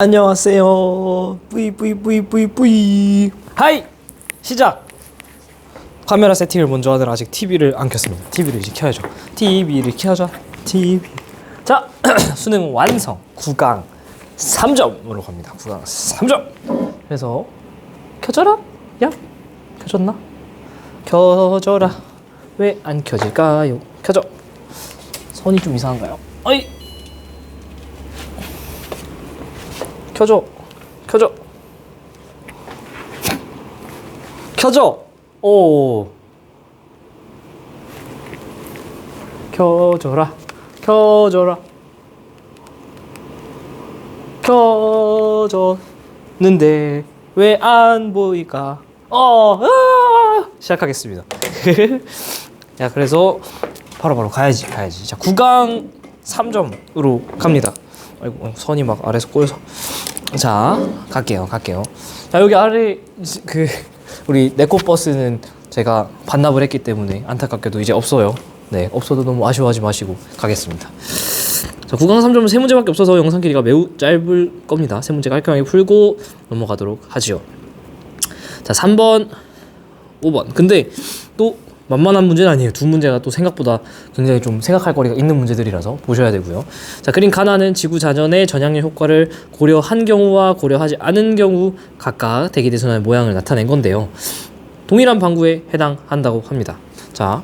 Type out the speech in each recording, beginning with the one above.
안녕하세요. 뿌이. 하이! 시작! 카메라 세팅을 먼저 하느라 아직 TV를 안 켰습니다. TV를 이제 켜야죠. TV를 켜자. TV. 자, 수능 완성. 9강 3점으로 갑니다. 9강 3점. 그래서 켜져라. 야, 켜졌나? 켜져라. 왜 안 켜질까요? 켜져. 선이 좀 이상한가요? 어이. 켜줘. 오. 켜져라. 켜졌는데 왜 안 보일까? 시작하겠습니다. 야, 그래서 바로 가야지. 자, 9강 3점으로 갑니다. 아이고, 선이 막 아래서 꼬여서. 자, 갈게요. 자, 여기 아래 우리 네코버스는 제가 반납을 했기 때문에 안타깝게도 이제 없어요. 네, 없어도 너무 아쉬워하지 마시고 가겠습니다. 자, 9강 3점은 3문제밖에 없어서 영상 길이가 매우 짧을 겁니다. 3문제 깔끔하게 풀고 넘어가도록 하지요. 자, 3번, 5번. 근데 또 만만한 문제는 아니에요. 두 문제가 또 생각보다 굉장히 좀 생각할 거리가 있는 문제들이라서 보셔야 되고요. 자, 그림 가나는 지구 자전의 전향력 효과를 고려한 경우와 고려하지 않은 경우 각각 대기대순환의 모양을 나타낸 건데요. 동일한 방구에 해당한다고 합니다. 자,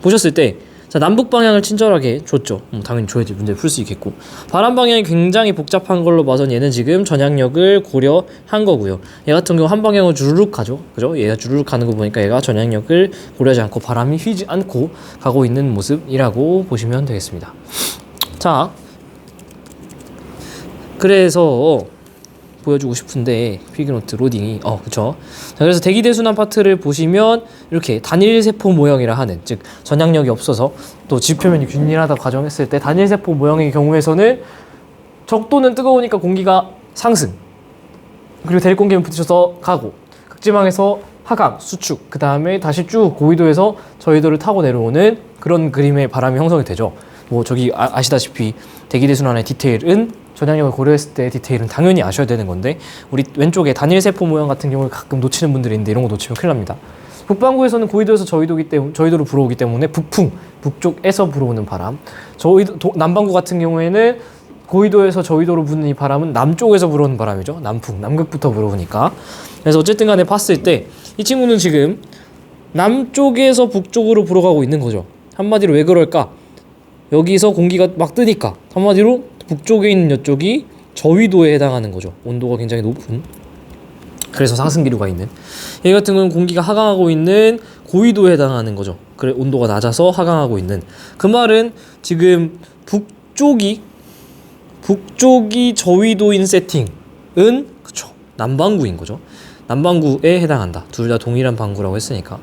보셨을 때 자, 남북 방향을 친절하게 줬죠. 당연히 줘야지 문제 풀 수 있겠고, 바람 방향이 굉장히 복잡한 걸로 봐선 얘는 지금 전향력을 고려한 거고요. 얘 같은 경우 한 방향으로 주르륵 가죠. 그죠? 얘가 주르륵 가는 거 보니까 얘가 전향력을 고려하지 않고 바람이 휘지 않고 가고 있는 모습이라고 보시면 되겠습니다. 자, 그래서 보여주고 싶은데 필기노트 로딩이 그쵸. 자, 그래서 대기대순환 파트를 보시면 이렇게 단일세포 모형이라 하는, 즉 전향력이 없어서 또 지표면이 균일하다고 가정했을 때 단일세포 모형의 경우에서는 적도는 뜨거우니까 공기가 상승, 그리고 대립 공기는 부딪혀서 가고, 극지방에서 하강, 수축, 그 다음에 다시 쭉 고위도에서 저위도를 타고 내려오는 그런 그림의 바람이 형성이 되죠. 뭐 저기 아시다시피 대기대순환의 디테일은 전향력을 고려했을 때 디테일은 당연히 아셔야 되는 건데, 우리 왼쪽에 단일세포 모양 같은 경우를 가끔 놓치는 분들이 있는데 이런 거 놓치면 큰일 납니다. 북반구에서는 고위도에서 저위도로 불어오기 때문에 북쪽에서 불어오는 바람, 남반구 같은 경우에는 고위도에서 저위도로 부는 이 바람은 남쪽에서 불어오는 바람이죠. 남극부터 불어오니까. 그래서 어쨌든 간에 봤을 때 이 친구는 지금 남쪽에서 북쪽으로 불어가고 있는 거죠. 한마디로 왜 그럴까? 여기서 공기가 막 뜨니까 한마디로 북쪽에 있는 이쪽이 저위도에 해당하는 거죠. 온도가 굉장히 높은, 그래서 상승 기류가 있는. 얘 같은 경우는 공기가 하강하고 있는 고위도에 해당하는 거죠. 그래, 온도가 낮아서 하강하고 있는. 그 말은 지금 북쪽이 저위도인 세팅은 그쵸, 남반구인 거죠. 남반구에 해당한다. 둘 다 동일한 반구라고 했으니까.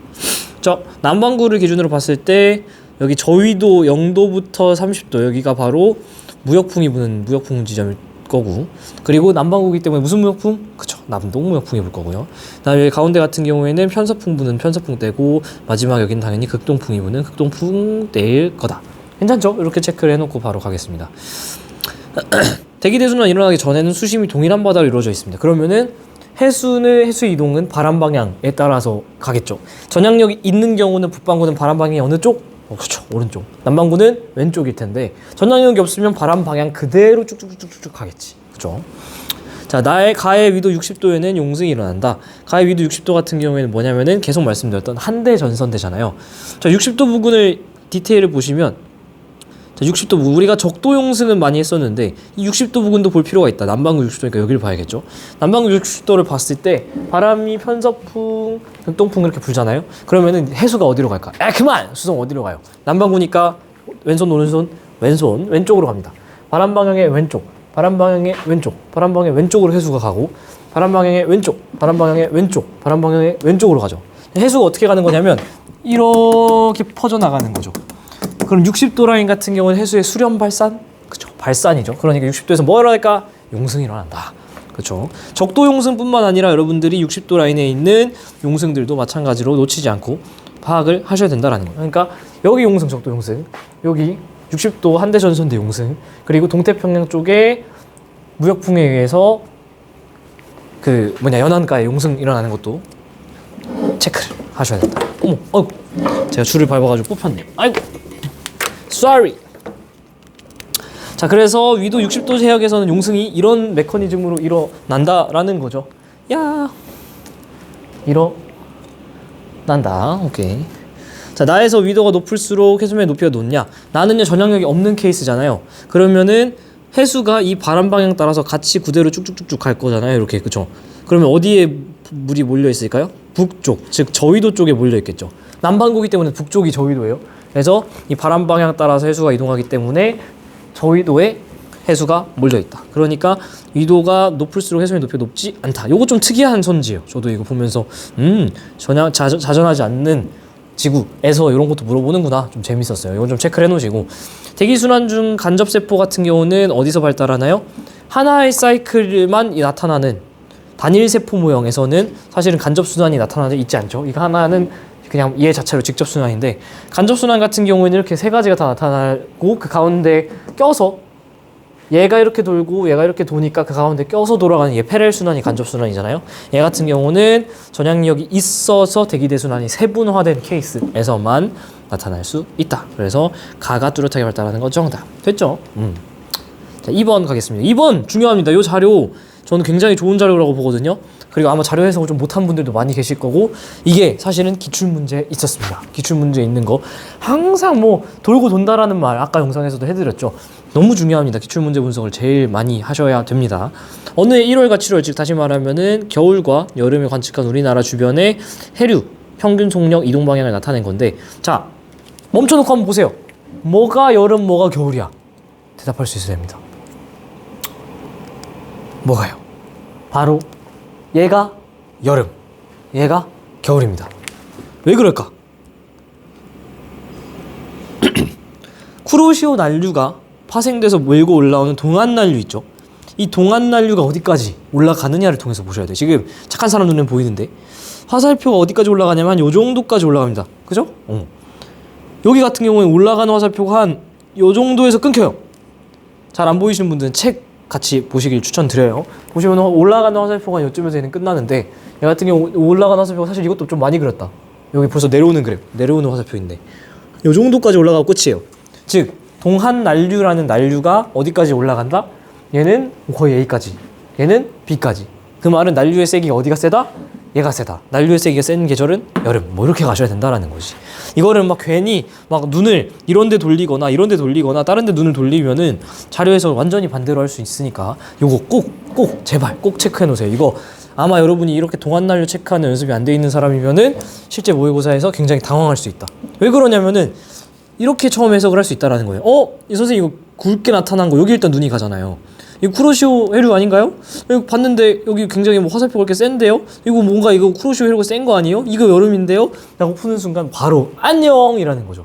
자, 남반구를 기준으로 봤을 때 여기 저위도 0도부터 30도, 여기가 바로 무역풍이 부는 무역풍 지점일 거고, 그리고 남반구이기 때문에 무슨 무역풍? 그쵸, 남동 무역풍이 불 거고요. 그다음에 여기 가운데 같은 경우에는 편서풍 부는 편서풍 때고, 마지막 여기는 당연히 극동풍이 부는 극동풍 때일 거다. 괜찮죠? 이렇게 체크를 해놓고 바로 가겠습니다. 대기대순환 일어나기 전에는 수심이 동일한 바다로 이루어져 있습니다. 그러면은 해수 이동은 바람 방향에 따라서 가겠죠. 전향력이 있는 경우는 북반구는 바람 방향이 어느 쪽? 그렇죠, 오른쪽. 남반구는 왼쪽일 텐데 전향력이 없으면 바람 방향 그대로 쭉쭉쭉쭉 가겠지. 그렇죠. 자, 나의 가해 위도 60도에는 용승이 일어난다. 가해 위도 60도 같은 경우에는 뭐냐면은 계속 말씀드렸던 한대 전선대잖아요. 자, 60도 부근을 디테일을 보시면, 자, 60도 부근, 우리가 적도 용승은 많이 했었는데 이 60도 부근도 볼 필요가 있다. 남반구 60도니까 여기를 봐야겠죠. 남반구 60도를 봤을 때 바람이 편서풍, 극동풍 이렇게 불잖아요. 그러면은 해수가 어디로 갈까? 그만! 수성 어디로 가요? 남반구니까 왼손 오른손 왼쪽으로 갑니다. 바람 방향의 왼쪽, 바람 방향의 왼쪽으로 해수가 가고, 바람 방향의 왼쪽으로 가죠. 해수가 어떻게 가는 거냐면 이렇게 퍼져나가는 거죠. 그럼 60도 라인 같은 경우는 해수의 수렴 발산? 그쵸, 발산이죠. 그러니까 60도에서 뭐 일어날까? 용승이 일어난다. 그쵸. 적도 용승뿐만 아니라 여러분들이 60도 라인에 있는 용승들도 마찬가지로 놓치지 않고 파악을 하셔야 된다라는 거예요. 그러니까 여기 용승, 적도 용승, 여기 60도 한대 전선대 용승, 그리고 동태평양 쪽에 무역풍에 의해서 그 연안가에 용승 일어나는 것도 체크를 하셔야 된다. 어머, 제가 줄을 밟아가지고 뽑혔네요. 아이고, sorry. 자, 그래서 위도 60도 해역에서는 용승이 이런 메커니즘으로 일어난다라는 거죠. 야, 일어난다. 오케이. 자, 나에서 위도가 높을수록 해수면의 높이가 높냐? 나는요 전향력이 없는 케이스잖아요. 그러면은 해수가 이 바람 방향 따라서 같이 그대로 쭉쭉쭉쭉 갈 거잖아요. 이렇게, 그쵸? 그러면 어디에 물이 몰려 있을까요? 북쪽, 즉 저위도 쪽에 몰려 있겠죠. 남반구기 때문에 북쪽이 저위도예요. 그래서 이 바람 방향 따라서 해수가 이동하기 때문에 저위도에 해수가 몰려 있다. 그러니까 위도가 높을수록 해수면의 높이가 높지 않다. 요거 좀 특이한 선지예요. 저도 이거 보면서 전혀 자전하지 않는 지구에서 이런 것도 물어보는구나. 좀 재밌었어요. 이건 좀 체크를 해놓으시고, 대기순환 중 간접세포 같은 경우는 어디서 발달하나요? 하나의 사이클만 나타나는 단일세포 모형에서는 사실은 간접순환이 나타나지 있지 않죠. 이거 하나는 그냥 얘 자체로 직접순환인데, 간접순환 같은 경우에는 이렇게 세 가지가 다 나타나고 그 가운데 껴서 얘가 이렇게 돌고 얘가 이렇게 도니까 그 가운데 껴서 돌아가는 얘 패렐 순환이 간접순환이잖아요. 얘 같은 경우는 전향력이 있어서 대기대순환이 세분화된 케이스에서만 나타날 수 있다. 그래서 가가 뚜렷하게 발달하는 건 정답. 됐죠? 자, 2번 가겠습니다. 2번 중요합니다. 이 자료 저는 굉장히 좋은 자료라고 보거든요. 그리고 아마 자료 해석을 좀 못한 분들도 많이 계실 거고, 이게 사실은 기출문제에 있었습니다. 기출문제에 있는 거 항상 돌고 돈다라는 말 아까 영상에서도 해드렸죠. 너무 중요합니다. 기출문제 분석을 제일 많이 하셔야 됩니다. 어느 해 1월과 7월, 즉 다시 말하면은 겨울과 여름에 관측한 우리나라 주변의 해류 평균 속력 이동 방향을 나타낸 건데, 자, 멈춰놓고 한번 보세요. 뭐가 여름, 뭐가 겨울이야? 대답할 수 있어야 됩니다. 뭐가요? 바로 얘가 여름, 얘가 겨울입니다. 왜 그럴까? 쿠로시오 난류가 파생돼서 몰고 올라오는 동안 난류 있죠. 이 동안 난류가 어디까지 올라가느냐를 통해서 보셔야 돼요. 지금 착한 사람 눈에는 보이는데 화살표가 어디까지 올라가냐면 요 정도까지 올라갑니다. 그죠? 여기 같은 경우에 올라가는 화살표가 한 요 정도에서 끊겨요. 잘 안 보이시는 분들은 책 같이 보시길 추천드려요. 보시면 올라가는 화살표가 요쯤에서는 끝나는데, 얘 같은 경우 올라가는 화살표가 사실 이것도 좀 많이 그렸다. 여기 벌써 내려오는 그래프, 내려오는 화살표인데 요 정도까지 올라가고 끝이에요. 즉 동한 난류라는 난류가 어디까지 올라간다? 얘는 거의 A까지, 얘는 B까지. 그 말은 난류의 세기가 어디가 세다? 얘가 세다. 난류의 세기가 센 계절은 여름. 이렇게 가셔야 된다라는 거지. 이거를 괜히 눈을 이런 데 돌리거나 이런 데 돌리거나 다른 데 눈을 돌리면은 자료에서 완전히 반대로 할 수 있으니까 요거 꼭 제발 꼭 체크해 놓으세요. 이거 아마 여러분이 이렇게 동안 난류 체크하는 연습이 안 돼 있는 사람이면은 실제 모의고사에서 굉장히 당황할 수 있다. 왜 그러냐면은 이렇게 처음 해석을 할 수 있다라는 거예요. 이 선생님 이거 굵게 나타난 거 여기 일단 눈이 가잖아요. 이거 쿠로시오 해류 아닌가요? 여기 봤는데 여기 굉장히 화살표가 이렇게 센데요? 이거 뭔가 이거 쿠로시오 해류가 센 거 아니에요? 이거 여름인데요? 라고 푸는 순간 바로 안녕이라는 거죠.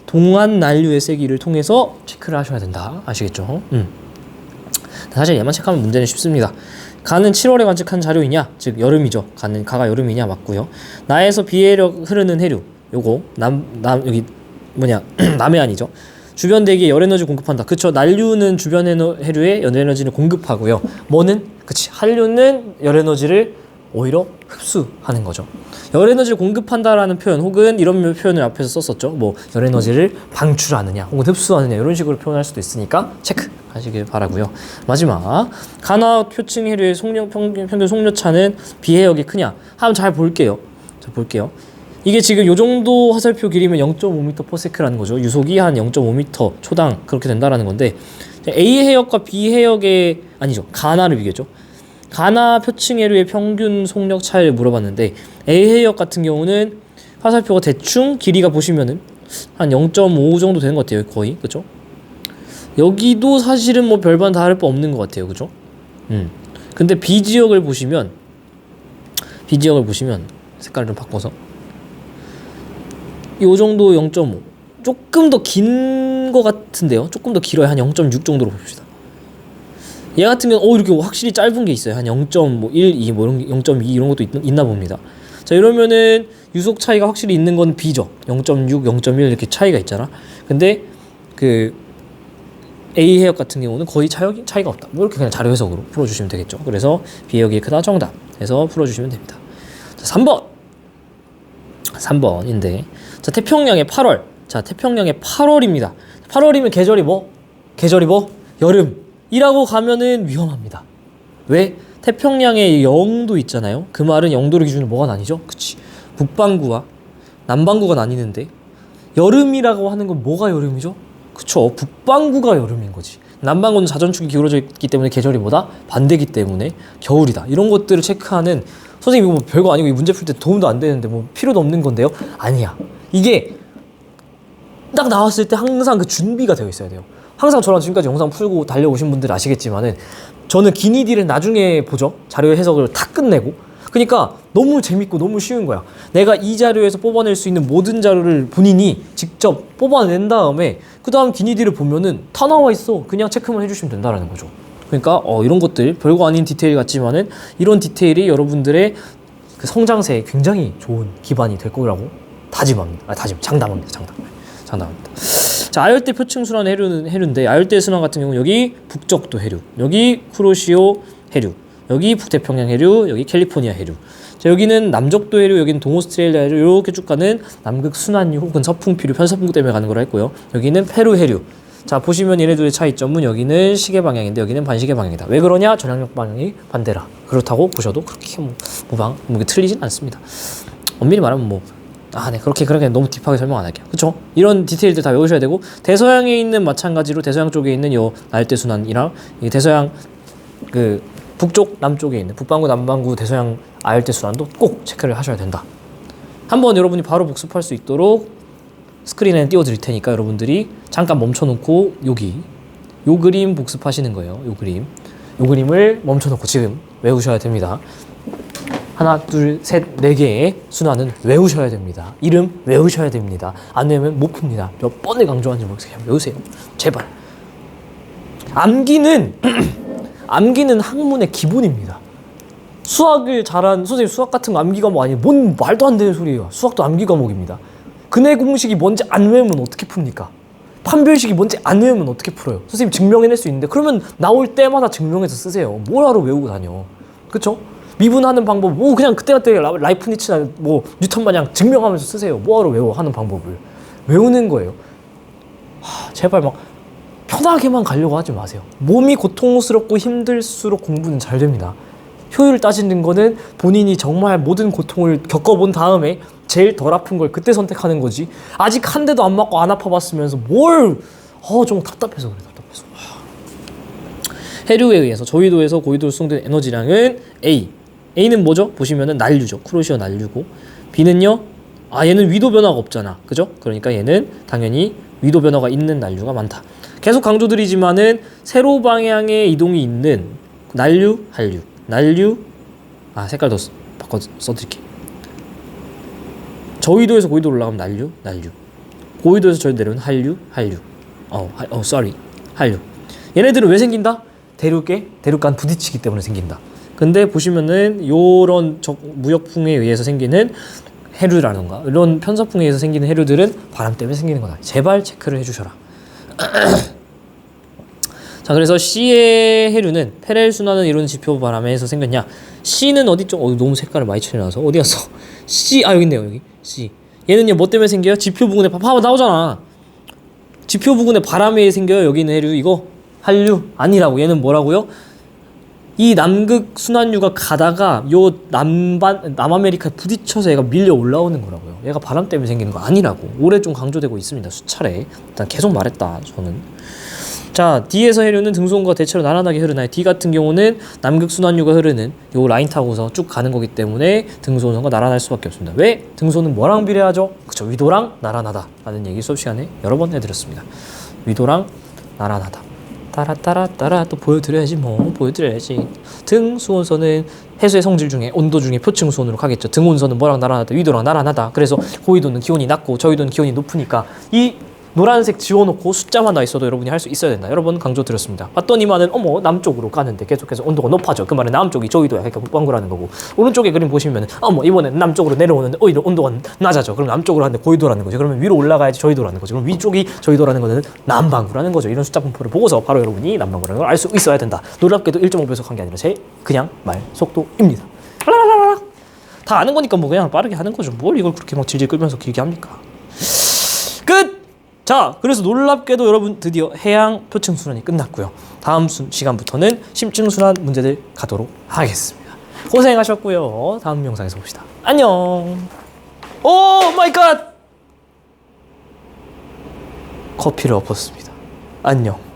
동안 난류의 세기를 통해서 체크를 하셔야 된다. 아시겠죠? 사실 얘만 체크하면 문제는 쉽습니다. 가는 7월에 관측한 자료이냐? 즉 여름이죠. 가가 여름이냐? 맞고요. 나에서 비해력 흐르는 해류. 요거 여기 남해안이죠. 주변 대기에 열에너지 공급한다. 그쵸? 난류는 주변 해류에 열에너지를 공급하고요. 한류는 열에너지를 오히려 흡수하는 거죠. 열에너지를 공급한다라는 표현 혹은 이런 표현을 앞에서 썼었죠. 열에너지를 방출하느냐 혹은 흡수하느냐 이런 식으로 표현할 수도 있으니까 체크하시길 바라고요. 마지막, 간화 표층 해류의 평균 속력차는 비해역이 크냐? 한번 잘 볼게요. 이게 지금 요 정도 화살표 길이면 0.5m/s라는 거죠. 유속이 한 0.5m 초당 그렇게 된다라는 건데, A 해역과 B 해역의 가나를 비교했죠. 가나 표층 해류의 평균 속력 차이를 물어봤는데, A 해역 같은 경우는 화살표가 대충 길이가 보시면은 한 0.5 정도 되는 것 같아요. 거의. 그죠? 여기도 사실은 별반 다를 바 없는 것 같아요. 그죠? 근데 B 지역을 보시면 색깔을 좀 바꿔서 요 정도 0.5 조금 더 긴 것 같은데요. 조금 더 길어요. 한 0.6 정도로 봅시다. 얘 같은 경우는 이렇게 확실히 짧은 게 있어요. 한 0.1, 2 이런 0.2 이런 것도 있나 봅니다. 자, 이러면은 유속 차이가 확실히 있는 건 B죠. 0.6, 0.1 이렇게 차이가 있잖아. 근데 그 A 해역 같은 경우는 거의 차이가 없다. 뭐 이렇게 그냥 자료 해석으로 풀어주시면 되겠죠. 그래서 B 해역이 크다 정답 해서 풀어주시면 됩니다. 자, 3번인데 자, 태평양의 8월. 자, 태평양의 8월입니다. 8월이면 계절이 뭐? 여름이라고 가면은 위험합니다. 왜? 태평양에 영도 있잖아요. 그 말은 영도를 기준으로 뭐가 나뉘죠? 그치. 북반구와 남반구가 나뉘는데 여름이라고 하는 건 뭐가 여름이죠? 그쵸. 북반구가 여름인 거지. 남반구는 자전축이 기울어져 있기 때문에 계절이 뭐다? 반대기 때문에 겨울이다. 이런 것들을 체크하는 선생님 이거 뭐 별거 아니고 이 문제 풀 때 도움도 안 되는데 뭐 필요도 없는 건데요? 아니야. 이게 딱 나왔을 때 항상 그 준비가 되어 있어야 돼요. 항상 저랑 지금까지 영상 풀고 달려오신 분들 아시겠지만은 저는 기니디를 나중에 보죠. 자료 해석을 다 끝내고. 그러니까 너무 재밌고 너무 쉬운 거야. 내가 이 자료에서 뽑아낼 수 있는 모든 자료를 본인이 직접 뽑아낸 다음에 그 다음 기니디를 보면은 다 나와 있어. 그냥 체크만 해주시면 된다라는 거죠. 그러니까 이런 것들 별거 아닌 디테일 같지만은 이런 디테일이 여러분들의 그 성장세에 굉장히 좋은 기반이 될 거라고 장담합니다. 자, 아열대 표층순환 해류인데 아열대 순환 같은 경우는 여기 북적도 해류, 여기 쿠로시오 해류, 여기 북태평양 해류, 여기 캘리포니아 해류. 자, 여기는 남적도 해류, 여기는 동오스트레일리아 해류 이렇게 쭉 가는 남극 순환류 혹은 서풍피류, 편서풍구 때문에 가는 거라 했고요. 여기는 페루 해류. 자, 보시면 얘네들의 차이점은 여기는 시계 방향인데 여기는 반시계 방향이다. 왜 그러냐? 전향력 방향이 반대라. 그렇다고 보셔도 그렇게 틀리진 않습니다. 엄밀히 말하면 네, 그렇게 너무 딥하게 설명 안 할게요. 그쵸? 이런 디테일들 다 외우셔야 되고, 대서양에 있는 마찬가지로 대서양 쪽에 있는 요 아열대순환이랑 이 대서양 그 북쪽 남쪽에 있는 북반구 남반구 대서양 아열대순환도 꼭 체크를 하셔야 된다. 한번 여러분이 바로 복습할 수 있도록 스크린에 띄워 드릴 테니까 여러분들이 잠깐 멈춰 놓고 여기 요 그림 복습하시는 거예요. 요 그림을 멈춰 놓고 지금 외우셔야 됩니다. 하나, 둘, 셋, 네 개의 순환은 외우셔야 됩니다. 이름 외우셔야 됩니다. 안 외우면 못 풉니다. 몇 번을 강조하는지 모르겠어요. 외우세요. 제발. 암기는 학문의 기본입니다. 수학을 잘한 선생님 수학 같은 거 암기 과목 아니에요. 뭔 말도 안 되는 소리예요. 수학도 암기 과목입니다. 근해 공식이 뭔지 안 외우면 어떻게 풉니까? 판별식이 뭔지 안 외우면 어떻게 풀어요? 선생님 증명해낼 수 있는데 그러면 나올 때마다 증명해서 쓰세요. 뭐하러 외우고 다녀. 그쵸? 미분하는 방법 그냥 그때그때 라이프니츠나 뉴턴 마냥 증명하면서 쓰세요. 뭐하러 외워 하는 방법을 외우는 거예요. 제발 편하게만 가려고 하지 마세요. 몸이 고통스럽고 힘들수록 공부는 잘 됩니다. 효율을 따지는 거는 본인이 정말 모든 고통을 겪어본 다음에 제일 덜 아픈 걸 그때 선택하는 거지. 아직 한 대도 안 맞고 안 아파봤으면서 좀 답답해서 그래. 해류에 의해서 저위도에서 고위도로 수송된 에너지량은 A는 뭐죠? 보시면은 난류죠. 쿠로시오 난류고, B는요? 얘는 위도 변화가 없잖아. 그죠? 그러니까 얘는 당연히 위도 변화가 있는 난류가 많다. 계속 강조드리지만은 세로 방향의 이동이 있는 난류, 한류, 색깔 더 바꿔 써드릴게. 저위도에서 고위도로 올라가면 난류. 고위도에서 저위도 내려오면 한류. 한류. 얘네들은 왜 생긴다? 대륙간 부딪히기 때문에 생긴다. 근데 보시면은 요런 무역풍에 의해서 생기는 해류라던가 이런 편서풍에 의해서 생기는 해류들은 바람 때문에 생기는 거다. 제발 체크를 해주셔라. 자, 그래서 C의 해류는 페렐 순환을 이루는 지표 바람에서 생겼냐? C는 어디 쪽? 너무 색깔을 많이 칠해놔서 어디 갔어? C 여기 있네요. 여기 C. 얘는요 뭐 때문에 생겨요? 지표 부근에 봐봐 나오잖아. 지표 부근에 바람에 의해 생겨요. 여기 있는 해류 이거 한류 아니라고. 얘는 뭐라고요? 이 남극 순환류가 가다가 요 남아메리카에 부딪혀서 얘가 밀려 올라오는 거라고요. 얘가 바람 때문에 생기는 거 아니라고. 올해 좀 강조되고 있습니다. 수차례. 일단 계속 말했다 저는. 자, D에서 해류는 등소원과 대체로 나란하게 흐르나요. D 같은 경우는 남극 순환류가 흐르는 요 라인 타고서 쭉 가는 거기 때문에 등소원과 나란할 수밖에 없습니다. 왜? 등소는 뭐랑 비례하죠? 그쵸, 위도랑 나란하다 라는 얘기 수업 시간에 여러 번 해드렸습니다. 위도랑 나란하다. 따라 또 보여드려야지. 보여드려야지. 등수온선은 해수의 성질 중에 온도 중에 표층수온으로 가겠죠. 등온선은 뭐랑 나란하다? 위도랑 나란하다. 그래서 고위도는 기온이 낮고 저위도는 기온이 높으니까 이 노란색 지워놓고 숫자만 나 있어도 여러분이 할 수 있어야 된다. 여러분 강조드렸습니다. 봤더니만은 어머 남쪽으로 가는데 계속해서 온도가 높아져. 그 말은 남쪽이 저기도야. 그러니까 북반구라는 거고. 오른쪽에 그림 보시면은 어머 이번엔 남쪽으로 내려오는데 오히려 온도가 낮아져. 그럼 남쪽으로 하는데 고위도라는 거죠. 그러면 위로 올라가야지 저희도라는 거죠. 그럼 위쪽이 저희도라는 거는 남반구라는 거죠. 이런 숫자 분포를 보고서 바로 여러분이 남반구라는 걸 알 수 있어야 된다. 놀랍게도 1.5배속 한 게 아니라 제 그냥 말 속도입니다. 다 아는 거니까 뭐 그냥 빠르게 하는 거죠. 뭘 이걸 그렇게 막 질질 끌면서 길게 합니까? 끝! 자, 그래서 놀랍게도 여러분 드디어 해양 표층 순환이 끝났고요. 다음 시간부터는 심층 순환 문제들 가도록 하겠습니다. 고생하셨고요. 다음 영상에서 봅시다. 안녕. 오 마이 갓! 커피를 엎었습니다. 안녕.